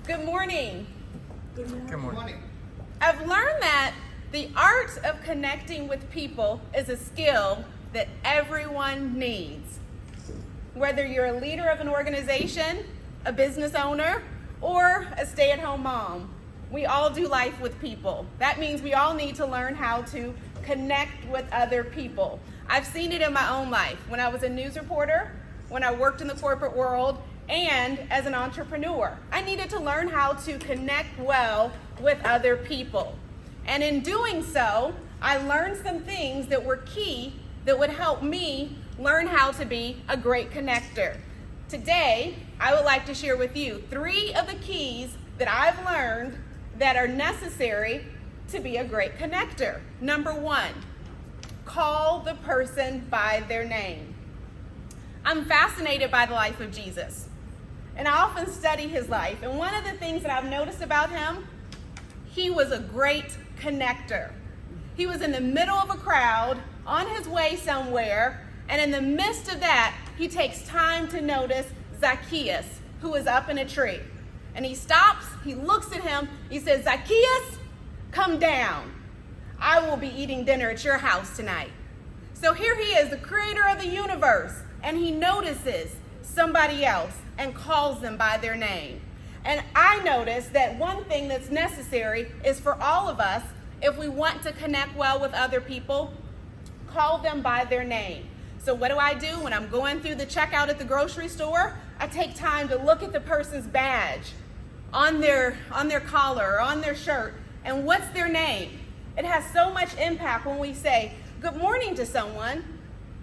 Good morning. Good morning. I've learned that the art of connecting with people is a skill that everyone needs. Whether you're a leader of an organization, a business owner, or a stay-at-home mom, we all do life with people. That means we all need to learn how to connect with other people. I've seen it in my own life when I was a news reporter, when I worked in the corporate world, and as an entrepreneur. I needed to learn how to connect well with other people. And in doing so, I learned some things that were key that would help me learn how to be a great connector. Today, I would like to share with you 3 of the keys that I've learned that are necessary to be a great connector. Number 1, call the person by their name. I'm fascinated by the life of Jesus, and I often study his life. And one of the things that I've noticed about him, he was a great connector. He was in the middle of a crowd, on his way somewhere, and in the midst of that, he takes time to notice Zacchaeus, who is up in a tree. And he stops, he looks at him, he says, "Zacchaeus, come down. I will be eating dinner at your house tonight." So here he is, the creator of the universe, and he notices somebody else and calls them by their name. And I notice that one thing that's necessary is for all of us, if we want to connect well with other people, call them by their name. So what do I do when I'm going through the checkout at the grocery store? I take time to look at the person's badge on their collar or on their shirt, and what's their name? It has so much impact when we say good morning to someone.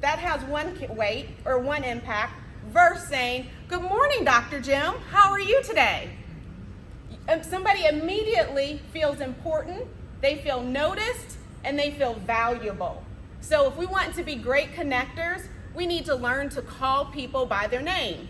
That has one weight or one impact versus saying, "Good morning, Dr. Jim. How are you today?" Somebody immediately feels important, they feel noticed, and they feel valuable. So if we want to be great connectors, we need to learn to call people by their name.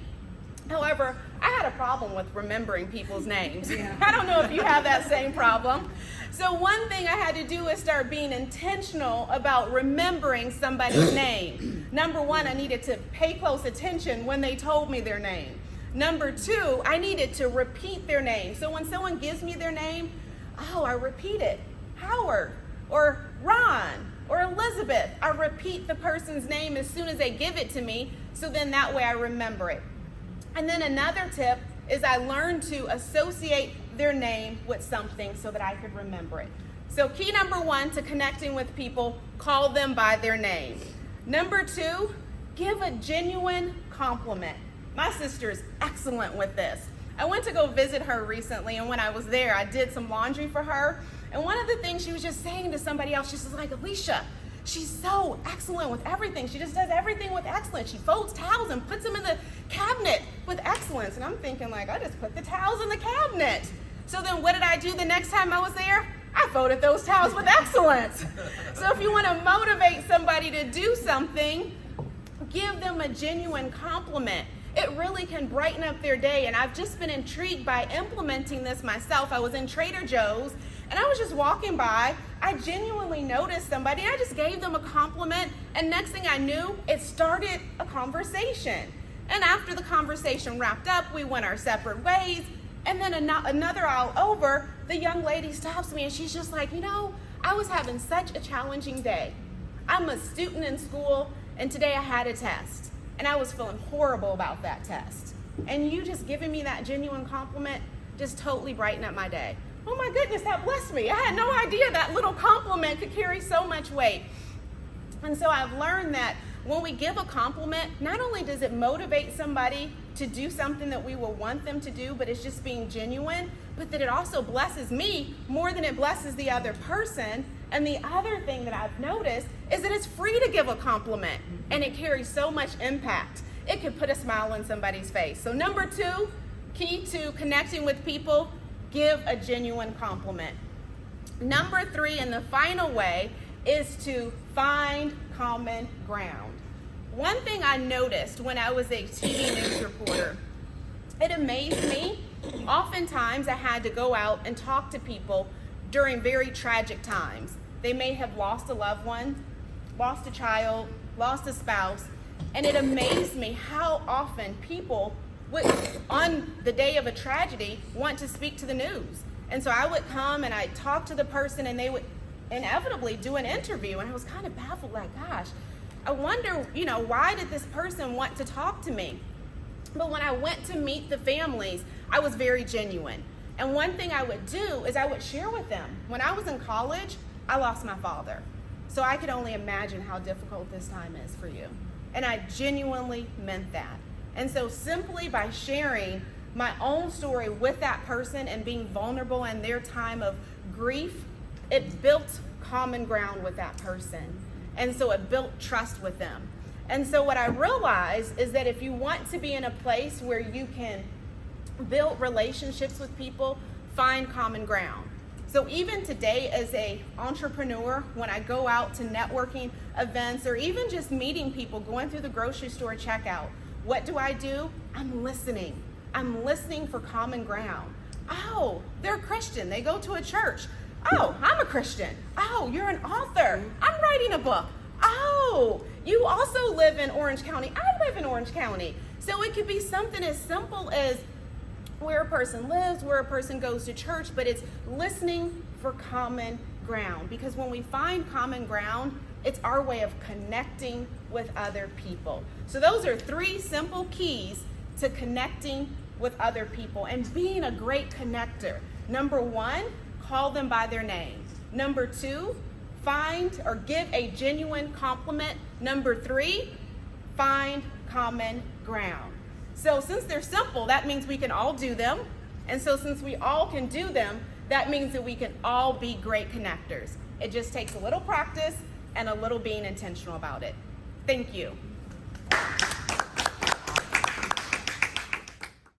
However, I had a problem with remembering people's names. I don't know if you have that same problem. So one thing I had to do is start being intentional about remembering somebody's name. Number 1, I needed to pay close attention when they told me their name. Number 2, I needed to repeat their name. So when someone gives me their name, I repeat it. Howard, or Ron, or Elizabeth. I repeat the person's name as soon as they give it to me, so then that way I remember it. And then another tip is I learned to associate their name with something so that I could remember it. So key number 1 to connecting with people, call them by their name. Number 2, give a genuine compliment. My sister is excellent with this. I went to go visit her recently, and when I was there, I did some laundry for her. And one of the things she was just saying to somebody else, she was like, "Aleesha, she's so excellent with everything. She just does everything with excellence. She folds towels and puts them in the cabinet with excellence." And I'm thinking, like, I just put the towels in the cabinet. So then what did I do the next time I was there? I folded those towels with excellence. So if you want to motivate somebody to do something, give them a genuine compliment. It really can brighten up their day. And I've just been intrigued by implementing this myself. I was in Trader Joe's, and I was just walking by. I genuinely noticed somebody. I just gave them a compliment, and next thing I knew, it started a conversation. And after the conversation wrapped up, we went our separate ways. And then another aisle over, the young lady stops me, and she's just like, I was having such a challenging day. I'm a student in school, and today I had a test, and I was feeling horrible about that test. And you just giving me that genuine compliment just totally brightened up my day. Oh my goodness, that blessed me. I had no idea that little compliment could carry so much weight. And so I've learned that when we give a compliment, not only does it motivate somebody to do something that we will want them to do, but it's just being genuine, but that it also blesses me more than it blesses the other person. And the other thing that I've noticed is that it's free to give a compliment, and it carries so much impact. It could put a smile on somebody's face. So number 2, key to connecting with people, give a genuine compliment. Number 3, and the final way, is to find common ground. One thing I noticed when I was a TV news reporter, it amazed me. Oftentimes I had to go out and talk to people during very tragic times. They may have lost a loved one, lost a child, lost a spouse, and it amazed me how often people would, on the day of a tragedy, want to speak to the news. And so I would come and I'd talk to the person, and they would inevitably do an interview. And I was kind of baffled, like, gosh, I wonder, why did this person want to talk to me? But when I went to meet the families, I was very genuine. And one thing I would do is I would share with them. When I was in college, I lost my father. So I could only imagine how difficult this time is for you. And I genuinely meant that. And so simply by sharing my own story with that person and being vulnerable in their time of grief, it built common ground with that person. And so it built trust with them. And so what I realized is that if you want to be in a place where you can build relationships with people, find common ground. So even today as an entrepreneur, when I go out to networking events or even just meeting people, going through the grocery store checkout, what do? I'm listening. I'm listening for common ground. Oh, they're Christian. They go to a church. Oh, I'm a Christian. Oh, you're an author. I'm writing a book. Oh, you also live in Orange County. I live in Orange County. So it could be something as simple as where a person lives, where a person goes to church, but it's listening for common ground. Because when we find common ground, it's our way of connecting with other people. So those are 3 simple keys to connecting with other people and being a great connector. Number 1, call them by their name. Number 2, find or give a genuine compliment. Number 3, find common ground. So since they're simple, that means we can all do them. And so since we all can do them, that means that we can all be great connectors. It just takes a little practice and a little being intentional about it. Thank you.